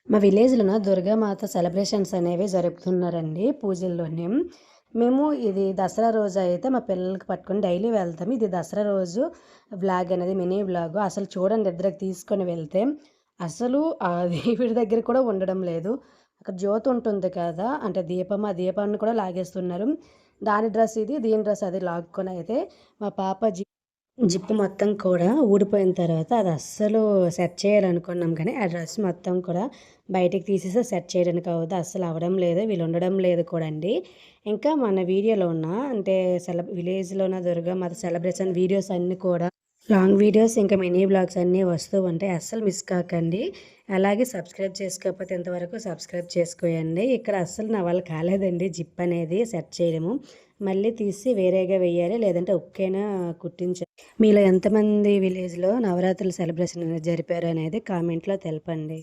మా విలేజ్‌లోన దుర్గామాత సెలబ్రేషన్స్ అనేవి జరుపుతున్నారండి పూజల్లోని. మేము ఇది దసరా రోజైతే మా పిల్లలకి పట్టుకొని డైలీ వెళ్తాం. ఇది దసరా రోజు వ్లాగ్ అనేది మినీ వ్లాగు. అసలు చూడండి ఇద్దరికి తీసుకొని వెళ్తే, అసలు ఆ దేవుడి దగ్గర కూడా ఉండడం లేదు. అక్కడ జ్యోతి ఉంటుంది కదా! అంటే దీపం, ఆ దీపాన్ని కూడా లాగేస్తున్నారు. దాని డ్రెస్ ఇది, దీని డ్రెస్ అది లాక్కొనైతే మా పాప జిప్ మొత్తం కూడా ఊడిపోయిన తర్వాత అది అస్సలు సెట్ చేయాలనుకున్నాం కానీ, ఆ డ్రెస్ మొత్తం కూడా బయటికి తీసేసి సెట్ చేయడానికి అవ్వదు. అస్సలు అవ్వడం లేదు. వీళ్ళు ఉండడం లేదు కూడా అండి. ఇంకా మన వీడియోలో ఉన్న అంటే విలేజ్‌లో ఉన్న దుర్గామాత సెలబ్రేషన్ వీడియోస్ అన్నీ కూడా లాంగ్ వీడియోస్ ఇంకా మినీ వ్లాగ్స్ అన్నీ వస్తూ ఉంటాయి. అస్సలు మిస్ కాకండి. అలాగే సబ్స్క్రైబ్ చేసుకోకపోతే ఇంతవరకు సబ్స్క్రైబ్ చేసుకోయండి. ఇక్కడ అస్సలు నా వల్ల కాలేదండి జిప్ అనేది సెట్ చేయడము. మళ్ళీ తీసి వేరేగా వెయ్యాలి. లేదంటే ఉక్కైనా కుట్టించాలి. మీలో ఎంతమంది విలేజ్‌లో నవరాత్రుల సెలబ్రేషన్ అనేది జరిపారు అనేది కామెంట్‌లో తెలపండి.